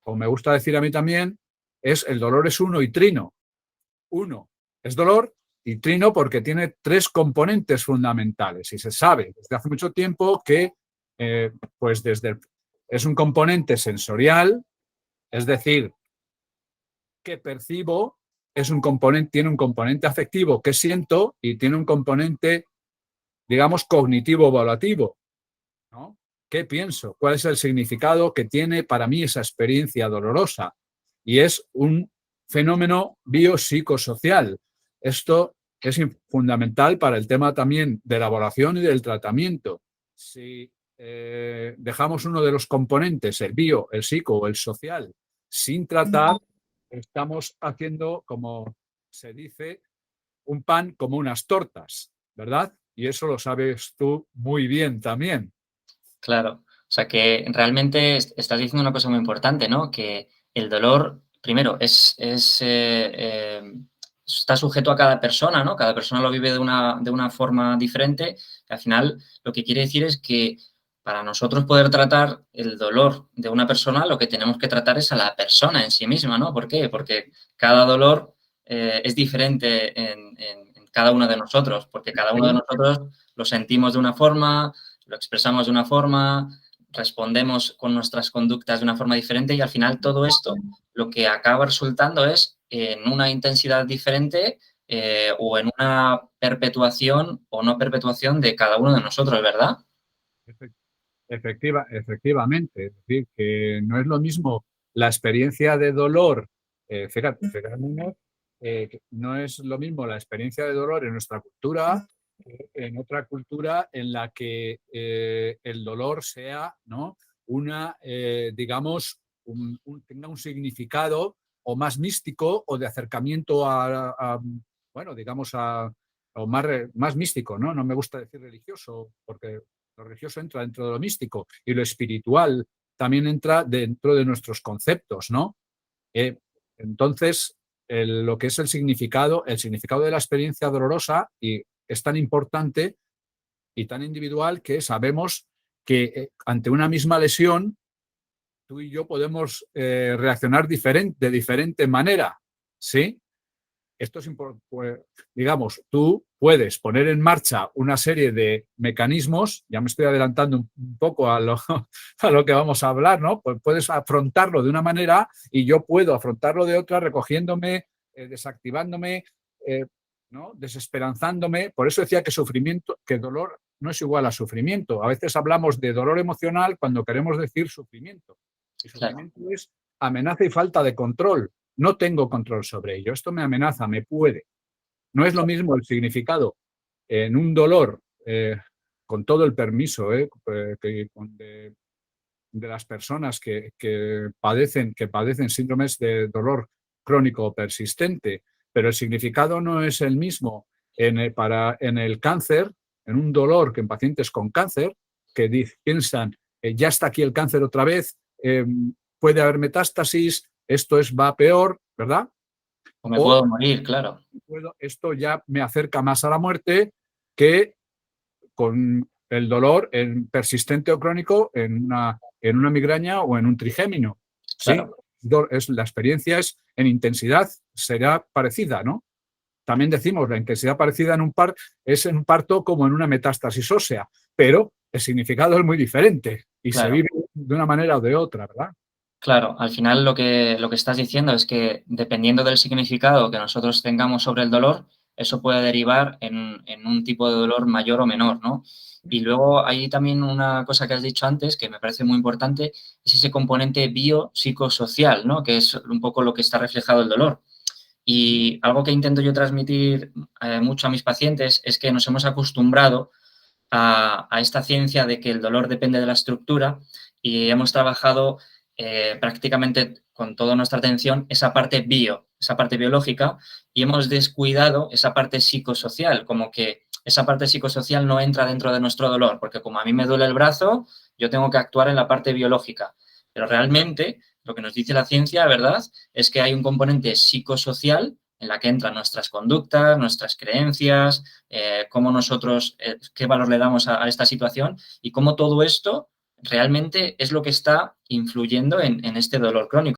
como me gusta decir a mí también, el dolor es uno y trino. Uno es dolor y trino porque tiene 3 componentes fundamentales y se sabe desde hace mucho tiempo que pues es un componente sensorial, es decir, que percibo, tiene un componente afectivo que siento y tiene un componente, digamos, cognitivo-evaluativo, ¿no? ¿Qué pienso? ¿Cuál es el significado que tiene para mí esa experiencia dolorosa? Y es un fenómeno biopsicosocial. Esto es fundamental para el tema también de la evaluación y del tratamiento. Si dejamos uno de los componentes, el bio, el psico o el social, sin tratar, estamos haciendo, como se dice, un pan como unas tortas, ¿verdad? Y eso lo sabes tú muy bien también. Claro. O sea que realmente estás diciendo una cosa muy importante, ¿no? Que el dolor, primero, está sujeto a cada persona, ¿no? Cada persona lo vive de una forma diferente. Al final, lo que quiere decir es que para nosotros poder tratar el dolor de una persona, lo que tenemos que tratar es a la persona en sí misma, ¿no? ¿Por qué? Porque cada dolor es diferente en cada uno de nosotros, porque cada uno de nosotros lo sentimos de una forma, lo expresamos de una forma, respondemos con nuestras conductas de una forma diferente y al final todo esto lo que acaba resultando es en una intensidad diferente o en una perpetuación o no perpetuación de cada uno de nosotros, ¿verdad? Efectivamente, es decir, que no es lo mismo la experiencia de dolor, fíjate, no es lo mismo la experiencia de dolor en nuestra cultura que en otra cultura en la que el dolor sea, ¿no? Digamos, tenga un significado o más místico o de acercamiento bueno, digamos, o más místico, ¿no? No me gusta decir religioso porque lo religioso entra dentro de lo místico y lo espiritual también entra dentro de nuestros conceptos, ¿no? Entonces, lo que es el significado de la experiencia dolorosa y es tan importante y tan individual que sabemos que ante una misma lesión tú y yo podemos reaccionar de diferente manera, ¿sí? Esto es importante, pues, digamos, tú puedes poner en marcha una serie de mecanismos, ya me estoy adelantando un poco a lo que vamos a hablar, ¿no? Pues puedes afrontarlo de una manera y yo puedo afrontarlo de otra, recogiéndome, desactivándome, ¿no? Desesperanzándome. Por eso decía que dolor no es igual a sufrimiento. A veces hablamos de dolor emocional cuando queremos decir sufrimiento. Y Claro, sufrimiento es amenaza y falta de control. No tengo control sobre ello. Esto me amenaza, me puede. No es lo claro, mismo el significado en un dolor, con todo el permiso de las personas que padecen síndromes de dolor crónico o persistente, pero el significado no es el mismo en el cáncer, en un dolor que en pacientes con cáncer, que piensan, ya está aquí el cáncer otra vez, puede haber metástasis, va peor, ¿verdad? o me O puedo morir, claro, esto ya me acerca más a la muerte que con el dolor persistente o crónico en una migraña o en un trigémino. ¿Sí? claro, La experiencia en intensidad será parecida, ¿no? También decimos la intensidad parecida es en un parto como en una metástasis ósea, pero el significado es muy diferente y se claro. vive de una manera o de otra, ¿verdad? Claro, al final lo que estás diciendo es que dependiendo del significado que nosotros tengamos sobre el dolor, eso puede derivar en un tipo de dolor mayor o menor, ¿no? Y luego hay también una cosa que has dicho antes que me parece muy importante, es ese componente biopsicosocial, ¿no? Que es un poco lo que está reflejado el dolor. Y algo que intento yo transmitir mucho a mis pacientes es que nos hemos acostumbrado a esta ciencia de que el dolor depende de la estructura y hemos trabajado prácticamente con toda nuestra atención esa parte biológica, y hemos descuidado esa parte psicosocial, como que esa parte psicosocial no entra dentro de nuestro dolor, porque como a mí me duele el brazo, yo tengo que actuar en la parte biológica. Pero realmente lo que nos dice la ciencia, ¿verdad?, es que hay un componente psicosocial en la que entran nuestras conductas, nuestras creencias, cómo nosotros, qué valor le damos a esta situación y cómo todo esto realmente es lo que está influyendo en este dolor crónico.